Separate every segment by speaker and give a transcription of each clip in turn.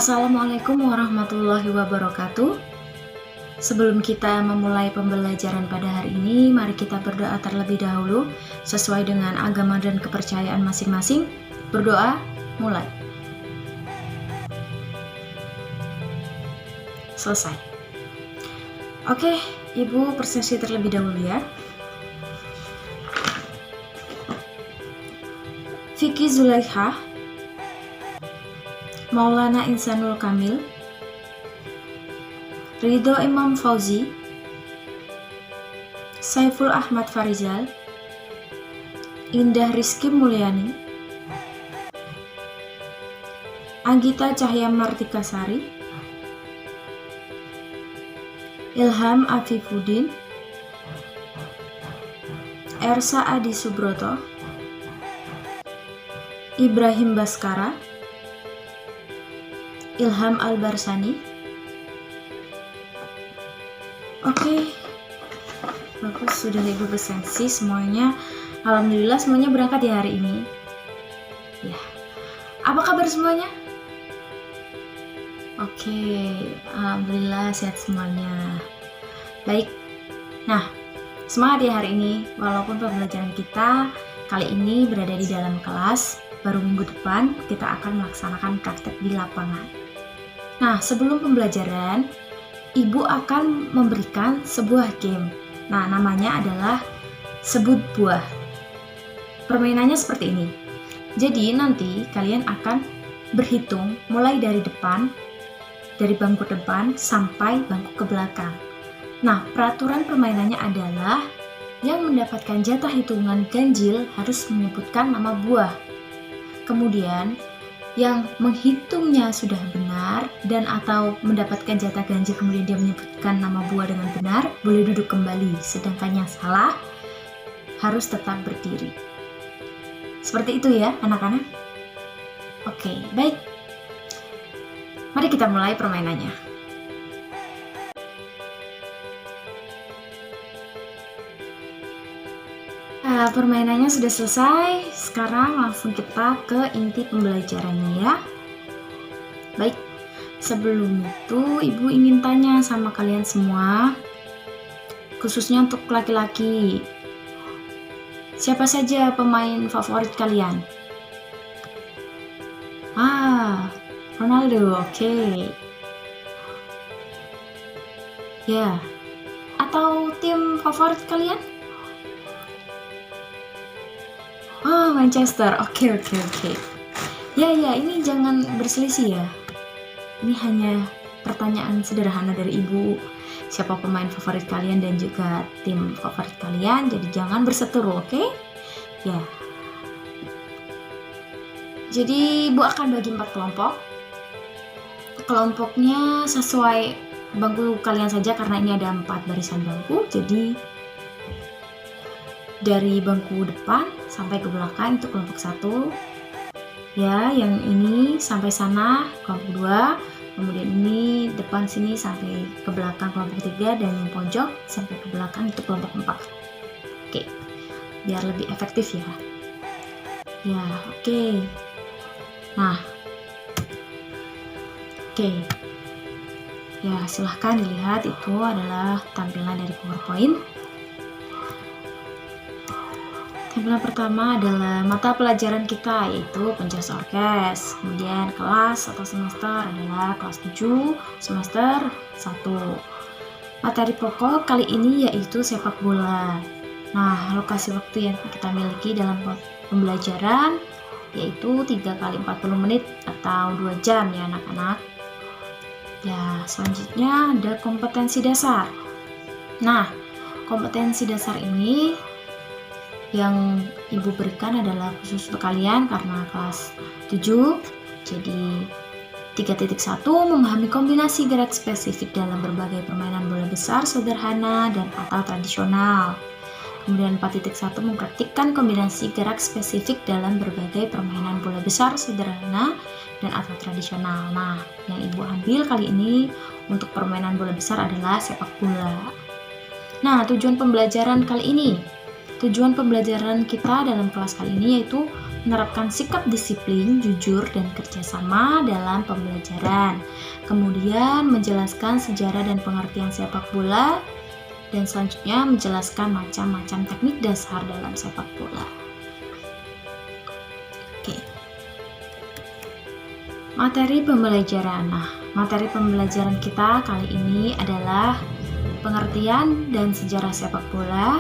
Speaker 1: Assalamualaikum warahmatullahi wabarakatuh. Sebelum kita memulai pembelajaran pada hari ini, mari kita berdoa terlebih dahulu sesuai dengan agama dan kepercayaan masing-masing. Berdoa, mulai. Selesai. Oke, Ibu persesi terlebih dahulu ya. Vicky Zulaikha, Maulana Insanul Kamil, Ridho Imam Fauzi, Saiful Ahmad Farizal, Indah Rizky Mulyani, Anggita Cahya Martikasari, Ilham Afifuddin, Ersa Adi Subroto, Ibrahim Baskara, Ilham Al-Barsani. Oke, bagus, sudah Ibu persesi semuanya. Alhamdulillah semuanya berangkat di hari ini. Ya, apa kabar semuanya? Oke, alhamdulillah sehat semuanya. Baik, nah semangat ya hari ini. Walaupun pembelajaran kita kali ini berada di dalam kelas, baru minggu depan kita akan melaksanakan praktek di lapangan. Nah, sebelum pembelajaran, Ibu akan memberikan sebuah game. Nah, namanya adalah sebut buah. Permainannya seperti ini. Jadi nanti kalian akan berhitung mulai dari depan, dari bangku depan sampai bangku ke belakang. Nah, peraturan permainannya adalah yang mendapatkan jatah hitungan ganjil harus menyebutkan nama buah. Kemudian yang menghitungnya sudah benar dan atau mendapatkan jatah ganjil kemudian dia menyebutkan nama buah dengan benar, boleh duduk kembali. Sedangkan yang salah harus tetap berdiri. Seperti itu ya anak-anak. Oke, baik. Mari kita mulai permainannya. Permainannya sudah selesai. Sekarang langsung kita ke inti pembelajarannya ya. Baik, sebelum itu Ibu ingin tanya sama kalian semua, khususnya untuk laki-laki. Siapa saja pemain favorit kalian? Ronaldo, oke. Ya, atau tim favorit kalian? Manchester. Oke. Ya, ini jangan berselisih ya. Ini hanya pertanyaan sederhana dari Ibu. Siapa pemain favorit kalian dan juga tim favorit kalian. Jadi jangan berseteru, oke? Ya. Jadi Ibu akan bagi 4 kelompok. Kelompoknya sesuai bangku kalian saja karena ini ada 4 barisan bangku. Jadi dari bangku depan sampai ke belakang itu kelompok 1 ya, yang ini sampai sana kelompok 2, kemudian ini depan sini sampai ke belakang kelompok 3, dan yang pojok sampai ke belakang itu kelompok 4. Oke, biar lebih efektif ya. Ya, oke. Nah, oke ya, silahkan dilihat, itu adalah tampilan dari PowerPoint. Tampilan pertama adalah mata pelajaran kita, yaitu penjas orkes. Kemudian kelas atau semester adalah kelas 7 semester 1. Materi pokok kali ini yaitu sepak bola. Nah, alokasi waktu yang kita miliki dalam pembelajaran yaitu 3 kali 40 menit atau 2 jam ya anak-anak. Ya, selanjutnya ada kompetensi dasar. Nah, kompetensi dasar ini yang Ibu berikan adalah khusus untuk kalian karena kelas 7. Jadi 3.1 memahami kombinasi gerak spesifik dalam berbagai permainan bola besar, sederhana, dan atau tradisional. Kemudian 4.1 mempraktikkan kombinasi gerak spesifik dalam berbagai permainan bola besar, sederhana, dan atau tradisional. Nah, yang Ibu ambil kali ini untuk permainan bola besar adalah sepak bola. Nah, tujuan pembelajaran kali ini. Tujuan pembelajaran kita dalam kelas kali ini yaitu menerapkan sikap disiplin, jujur, dan kerjasama dalam pembelajaran. Kemudian menjelaskan sejarah dan pengertian sepak bola, dan selanjutnya menjelaskan macam-macam teknik dasar dalam sepak bola. Oke. Materi pembelajaran. Nah, materi pembelajaran kita kali ini adalah pengertian dan sejarah sepak bola,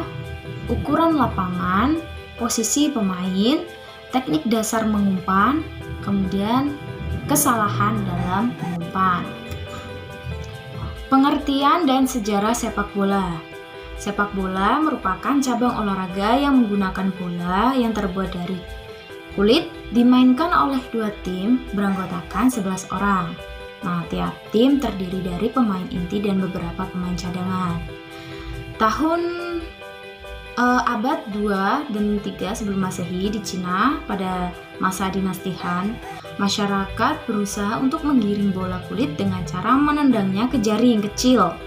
Speaker 1: ukuran lapangan, posisi pemain, teknik dasar mengumpan, kemudian kesalahan dalam mengumpan. Pengertian dan sejarah sepak bola. Sepak bola merupakan cabang olahraga yang menggunakan bola yang terbuat dari kulit, dimainkan oleh dua tim beranggotakan 11 orang. Nah, tiap tim terdiri dari pemain inti dan beberapa pemain cadangan. Tahun abad 2 dan 3 sebelum Masehi di Cina pada masa dinasti Han, masyarakat berusaha untuk menggiring bola kulit dengan cara menendangnya ke jaring kecil.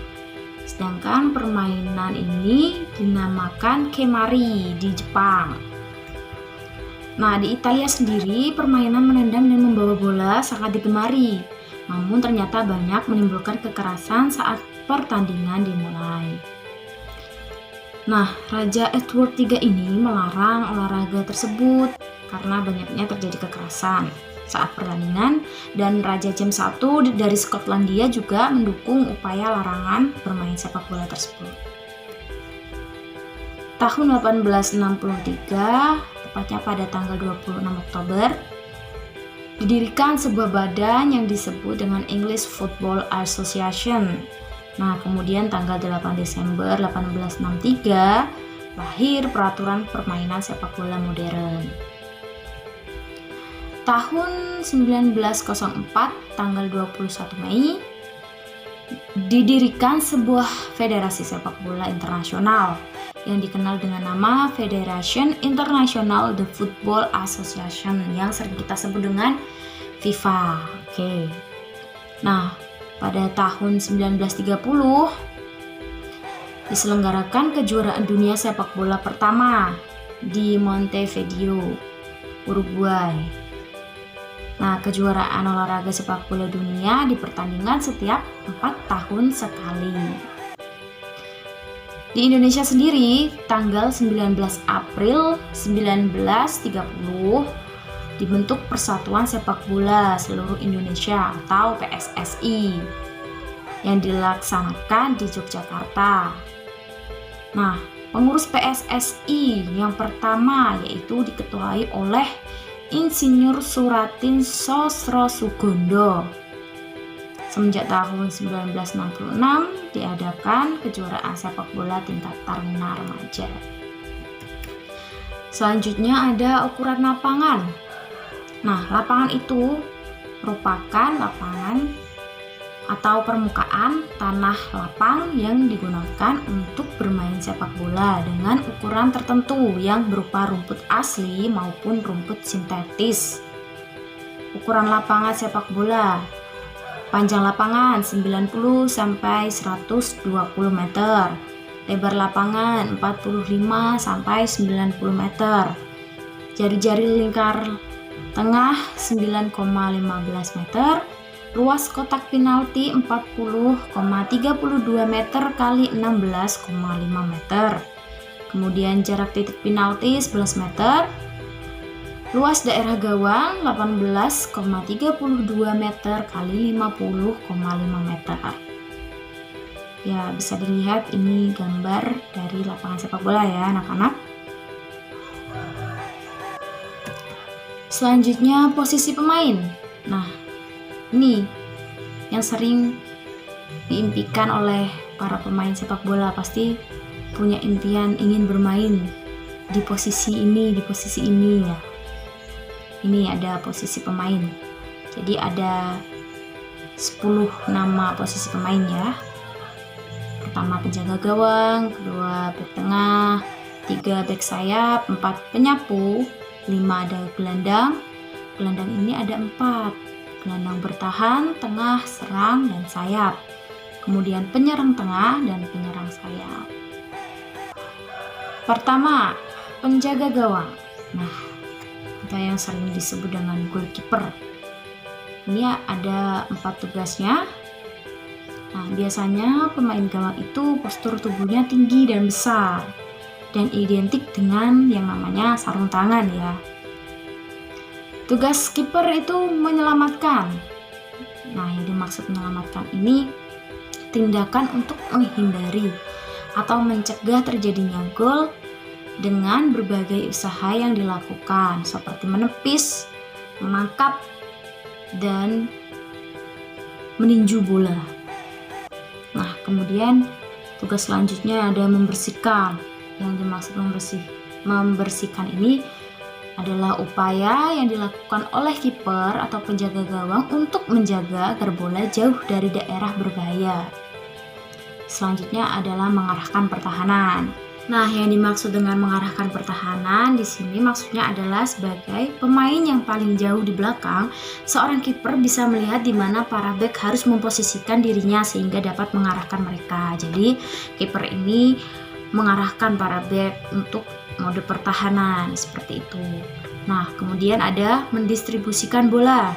Speaker 1: Sedangkan permainan ini dinamakan kemari di Jepang. Nah, di Italia sendiri permainan menendang dan membawa bola sangat digemari. Namun ternyata banyak menimbulkan kekerasan saat pertandingan dimulai. Nah, Raja Edward III ini melarang olahraga tersebut karena banyaknya terjadi kekerasan saat pertandingan, dan Raja James I dari Skotlandia juga mendukung upaya larangan bermain sepak bola tersebut. Tahun 1863, tepatnya pada tanggal 26 Oktober, didirikan sebuah badan yang disebut dengan English Football Association. Nah, kemudian tanggal 8 Desember 1863 lahir peraturan permainan sepak bola modern. Tahun 1904, tanggal 21 Mei, didirikan sebuah federasi sepak bola internasional yang dikenal dengan nama Federation International de Football Association yang sering kita sebut dengan FIFA. Oke. Nah, pada tahun 1930 diselenggarakan kejuaraan dunia sepak bola pertama di Montevideo, Uruguay. Nah, kejuaraan olahraga sepak bola dunia dipertandingkan setiap 4 tahun sekali. Di Indonesia sendiri, tanggal 19 April 1930 dibentuk Persatuan Sepak Bola Seluruh Indonesia atau PSSI yang dilaksanakan di Yogyakarta. Nah, pengurus PSSI yang pertama yaitu diketuai oleh Insinyur Suratin Sosrosugondo. Semenjak tahun 1966 diadakan kejuaraan sepak bola tingkat taruna remaja. Selanjutnya ada ukuran lapangan. Nah, lapangan itu merupakan lapangan atau permukaan tanah lapang yang digunakan untuk bermain sepak bola dengan ukuran tertentu yang berupa rumput asli maupun rumput sintetis. Ukuran lapangan sepak bola. Panjang lapangan 90 sampai 120 meter. Lebar lapangan 45 sampai 90 meter. Jari-jari lingkar tengah 9,15 meter. Luas kotak penalti 40,32 meter kali 16,5 meter. Kemudian jarak titik penalti 11 meter. Luas daerah gawang 18,32 meter kali 50,5 meter. Ya, bisa dilihat ini gambar dari lapangan sepak bola ya anak-anak. Selanjutnya posisi pemain. Nah, ini yang sering diimpikan oleh para pemain sepak bola, pasti punya impian ingin bermain di posisi ini ya. Ini ada posisi pemain. Jadi ada 10 nama posisi pemain ya. Pertama penjaga gawang, kedua bek tengah, 3 bek sayap, 4 penyapu, 5 ada gelandang. Gelandang ini ada 4. Gelandang bertahan, tengah, serang, dan sayap. Kemudian penyerang tengah dan penyerang sayap. Pertama, penjaga gawang. Nah, atau yang sering disebut dengan goalkeeper. Ini ada 4 tugasnya. Nah, biasanya pemain gawang itu postur tubuhnya tinggi dan besar dan identik dengan yang namanya sarung tangan ya. Tugas kiper itu menyelamatkan. Nah, yang dimaksud menyelamatkan ini tindakan untuk menghindari atau mencegah terjadinya gol dengan berbagai usaha yang dilakukan seperti menepis, menangkap, dan meninju bola. Nah, kemudian tugas selanjutnya ada membersihkan. Yang dimaksud membersihkan ini adalah upaya yang dilakukan oleh kiper atau penjaga gawang untuk menjaga agar bola jauh dari daerah berbahaya. Selanjutnya adalah mengarahkan pertahanan. Nah, yang dimaksud dengan mengarahkan pertahanan di sini maksudnya adalah sebagai pemain yang paling jauh di belakang, seorang kiper bisa melihat di mana para bek harus memposisikan dirinya sehingga dapat mengarahkan mereka. Jadi, kiper ini mengarahkan para bek untuk mode pertahanan seperti itu. Nah, kemudian ada mendistribusikan bola.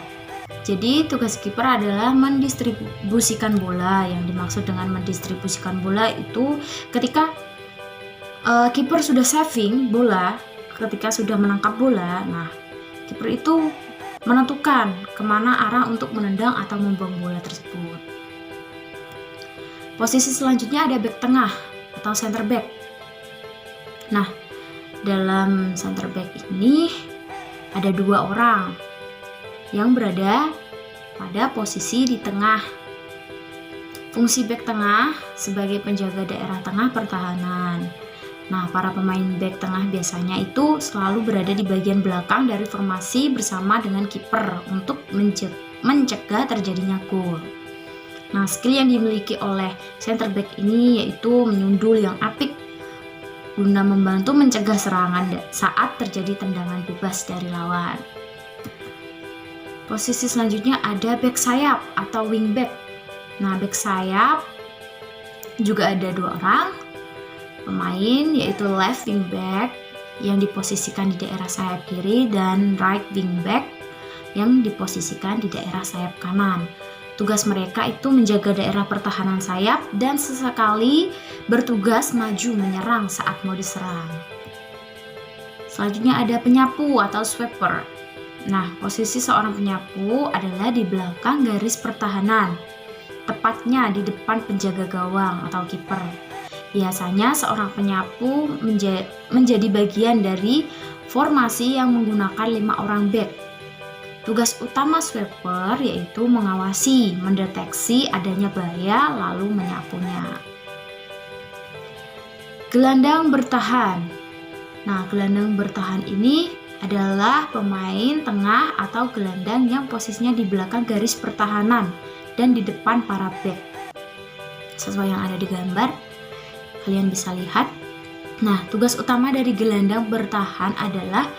Speaker 1: Jadi, tugas kiper adalah mendistribusikan bola. Yang dimaksud dengan mendistribusikan bola itu ketika kiper sudah saving bola, ketika sudah menangkap bola, nah kiper itu menentukan kemana arah untuk menendang atau membuang bola tersebut. Posisi selanjutnya ada back tengah atau center back. Nah, dalam center back ini ada 2 orang yang berada pada posisi di tengah. Fungsi back tengah sebagai penjaga daerah tengah pertahanan. Nah, para pemain back tengah biasanya itu selalu berada di bagian belakang dari formasi bersama dengan kiper untuk mencegah terjadinya gol. Nah, skill yang dimiliki oleh center back ini yaitu menyundul yang apik guna membantu mencegah serangan saat terjadi tendangan bebas dari lawan. Posisi selanjutnya ada back sayap atau wing back. Nah, back sayap juga ada 2 orang pemain, yaitu left wing back yang diposisikan di daerah sayap kiri dan right wing back yang diposisikan di daerah sayap kanan. Tugas mereka itu menjaga daerah pertahanan sayap dan sesekali bertugas maju menyerang saat mau diserang. Selanjutnya ada penyapu atau sweeper. Nah, posisi seorang penyapu adalah di belakang garis pertahanan, tepatnya di depan penjaga gawang atau kiper. Biasanya seorang penyapu menjadi bagian dari formasi yang menggunakan 5 orang back. Tugas utama sweeper yaitu mengawasi, mendeteksi adanya bahaya lalu menyapunya. Gelandang bertahan. Nah, gelandang bertahan ini adalah pemain tengah atau gelandang yang posisinya di belakang garis pertahanan dan di depan para back. Sesuai yang ada di gambar, kalian bisa lihat. Nah, tugas utama dari gelandang bertahan adalah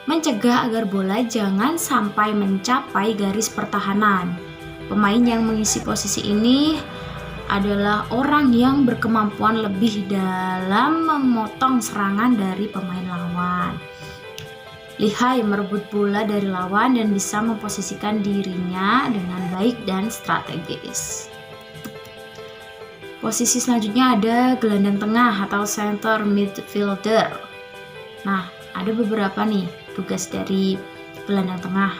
Speaker 1: mencegah agar bola jangan sampai mencapai garis pertahanan. Pemain yang mengisi posisi ini adalah orang yang berkemampuan lebih dalam memotong serangan dari pemain lawan. Lihai merebut bola dari lawan dan bisa memposisikan dirinya dengan baik dan strategis. Posisi selanjutnya ada gelandang tengah atau center midfielder. Nah, ada beberapa nih tugas dari gelandang tengah,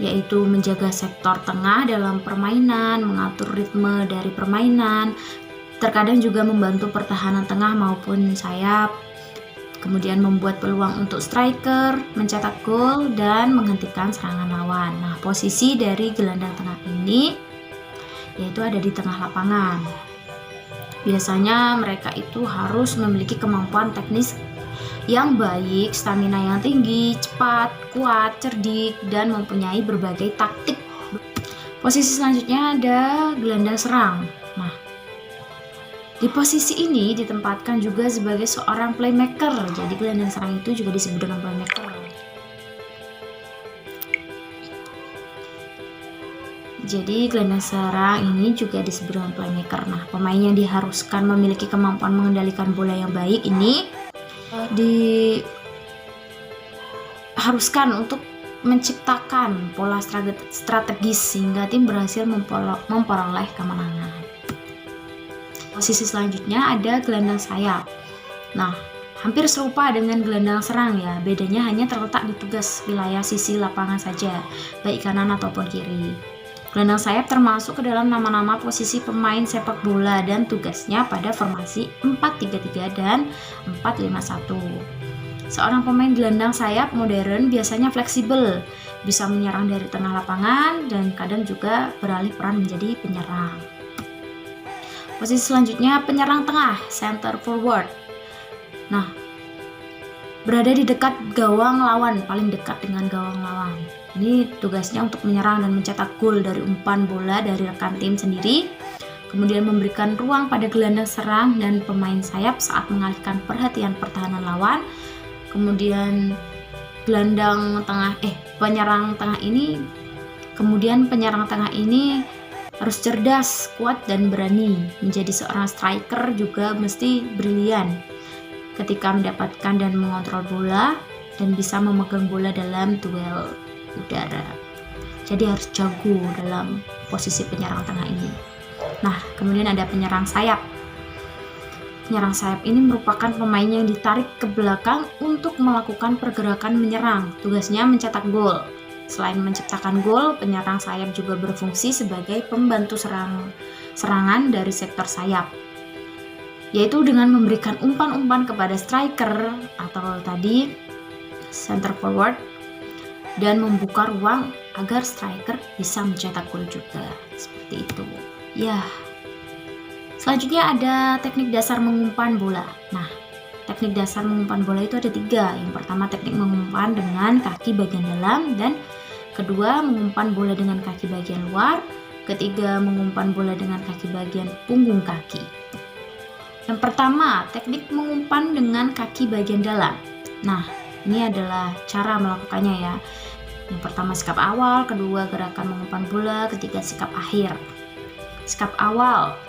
Speaker 1: yaitu menjaga sektor tengah dalam permainan, mengatur ritme dari permainan, terkadang juga membantu pertahanan tengah maupun sayap, kemudian membuat peluang untuk striker, mencetak gol, dan menghentikan serangan lawan. Nah, posisi dari gelandang tengah ini yaitu ada di tengah lapangan. Biasanya mereka itu harus memiliki kemampuan teknis yang baik, stamina yang tinggi, cepat, kuat, cerdik, dan mempunyai berbagai taktik. Posisi selanjutnya ada gelandang serang. Nah, di posisi ini ditempatkan juga sebagai seorang playmaker. Jadi gelandang serang itu juga disebut dengan playmaker. Jadi gelandang serang ini juga disebut dengan playmaker. Nah, pemain yang diharuskan memiliki kemampuan mengendalikan bola yang baik ini diharuskan untuk menciptakan pola strategis sehingga tim berhasil memperoleh kemenangan. Posisi selanjutnya ada gelandang sayap. Nah, hampir serupa dengan gelandang serang ya, bedanya hanya terletak di tugas wilayah sisi lapangan saja, baik kanan ataupun kiri. Gelandang sayap termasuk ke dalam nama-nama posisi pemain sepak bola dan tugasnya pada formasi 4-3-3 dan 4-5-1. Seorang pemain gelandang sayap modern biasanya fleksibel, bisa menyerang dari tengah lapangan dan kadang juga beralih peran menjadi penyerang. Posisi selanjutnya penyerang tengah, center forward. Nah, berada di dekat gawang lawan, paling dekat dengan gawang lawan. Ini tugasnya untuk menyerang dan mencetak gol dari umpan bola dari rekan tim sendiri. Kemudian memberikan ruang pada gelandang serang dan pemain sayap saat mengalihkan perhatian pertahanan lawan. Kemudian penyerang tengah ini harus cerdas, kuat dan berani. Menjadi seorang striker juga mesti brilian ketika mendapatkan dan mengontrol bola dan bisa memegang bola dalam duel udara. Jadi harus jago dalam posisi penyerang tengah ini. Nah, kemudian ada penyerang sayap. Penyerang sayap ini merupakan pemain yang ditarik ke belakang untuk melakukan pergerakan menyerang. Tugasnya mencetak gol. Selain menciptakan gol, penyerang sayap juga berfungsi sebagai pembantu serangan dari sektor sayap, yaitu dengan memberikan umpan-umpan kepada striker atau tadi center forward dan membuka ruang agar striker bisa mencetak gol juga. Seperti itu. Ya. Selanjutnya ada teknik dasar mengumpan bola. Nah, teknik dasar mengumpan bola itu ada 3. Yang pertama teknik mengumpan dengan kaki bagian dalam, dan kedua mengumpan bola dengan kaki bagian luar, ketiga mengumpan bola dengan kaki bagian punggung kaki. Yang pertama, teknik mengumpan dengan kaki bagian dalam. Nah, ini adalah cara melakukannya ya. Yang pertama sikap awal, kedua gerakan mengumpan bola, ketiga sikap akhir. Sikap awal,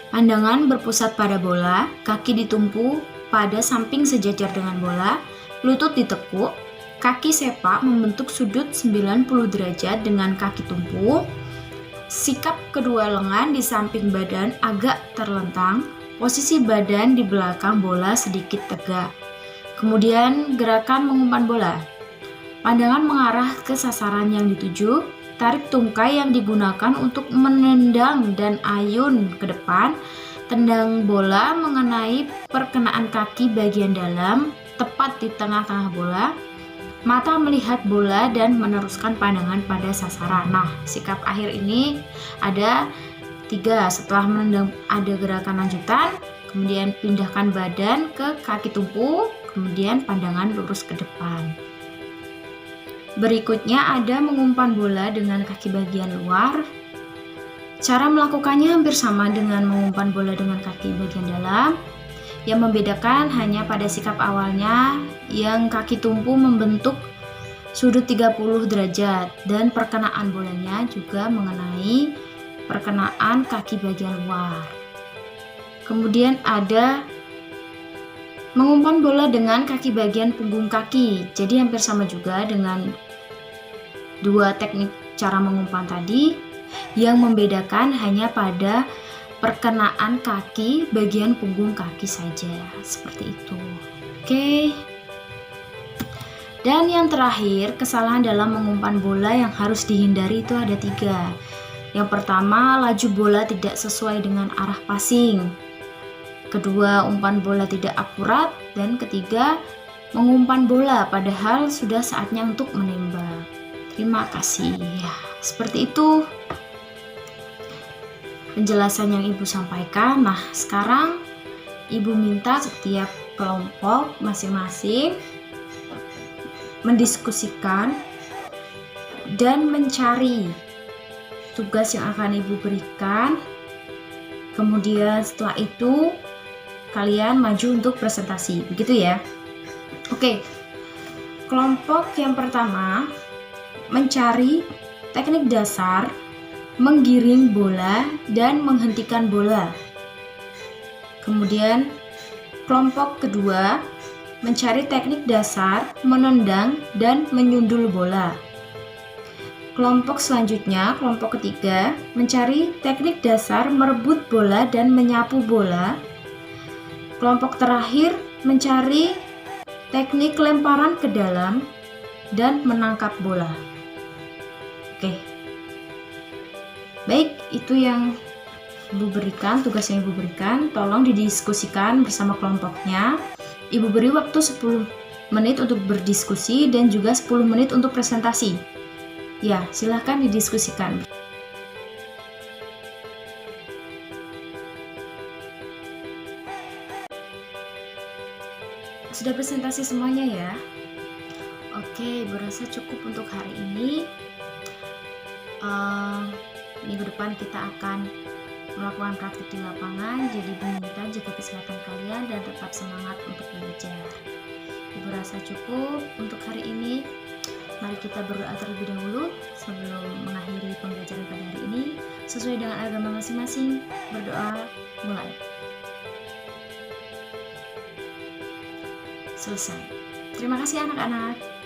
Speaker 1: pandangan berpusat pada bola, kaki ditumpu pada samping sejajar dengan bola, lutut ditekuk, kaki sepak membentuk sudut 90 derajat dengan kaki tumpu, sikap kedua lengan di samping badan agak terlentang, posisi badan di belakang bola sedikit tegak. Kemudian gerakan mengumpan bola. Pandangan mengarah ke sasaran yang dituju, tarik tungkai yang digunakan untuk menendang dan ayun ke depan, tendang bola mengenai perkenaan kaki bagian dalam, tepat di tengah-tengah bola, mata melihat bola dan meneruskan pandangan pada sasaran. Nah, sikap akhir ini ada 3. Setelah menendang ada gerakan lanjutan, kemudian pindahkan badan ke kaki tumpu, kemudian pandangan lurus ke depan. Berikutnya ada mengumpan bola dengan kaki bagian luar. Cara melakukannya hampir sama dengan mengumpan bola dengan kaki bagian dalam. Yang membedakan hanya pada sikap awalnya yang kaki tumpu membentuk sudut 30 derajat dan perkenaan bolanya juga mengenai perkenaan kaki bagian luar. Kemudian ada mengumpan bola dengan kaki bagian punggung kaki. Jadi hampir sama juga dengan 2 teknik cara mengumpan tadi. Yang membedakan hanya pada perkenaan kaki bagian punggung kaki saja. Seperti itu. Oke. Dan yang terakhir, kesalahan dalam mengumpan bola yang harus dihindari itu ada 3. Yang pertama, laju bola tidak sesuai dengan arah passing. Kedua, umpan bola tidak akurat. Dan ketiga, mengumpan bola padahal sudah saatnya untuk menembak. Terima kasih. Ya, seperti itu penjelasan yang Ibu sampaikan. Nah, sekarang Ibu minta setiap kelompok masing-masing mendiskusikan dan mencari tugas yang akan Ibu berikan. Kemudian setelah itu kalian maju untuk presentasi, begitu ya. Oke. Kelompok yang pertama mencari teknik dasar menggiring bola dan menghentikan bola. Kemudian kelompok kedua mencari teknik dasar, menendang, dan menyundul bola. Kelompok selanjutnya, kelompok ketiga, mencari teknik dasar, merebut bola, dan menyapu bola. Kelompok terakhir, mencari teknik lemparan ke dalam dan menangkap bola. Oke. Baik, itu yang Ibu berikan, tugas yang Ibu berikan. Tolong didiskusikan bersama kelompoknya. Ibu beri waktu 10 menit untuk berdiskusi dan juga 10 menit untuk presentasi. Ya, silahkan didiskusikan. Sudah presentasi semuanya ya? Oke, Ibu rasa cukup untuk hari ini. Minggu depan kita akan melakukan praktik di lapangan, jadi Ibu minta jaga kesehatan kalian dan tetap semangat untuk belajar. Ibu rasa cukup untuk hari ini. Mari kita berdoa terlebih dahulu sebelum mengakhiri pembelajaran pada hari ini. Sesuai dengan agama masing-masing, berdoa mulai. Selesai. Terima kasih anak-anak.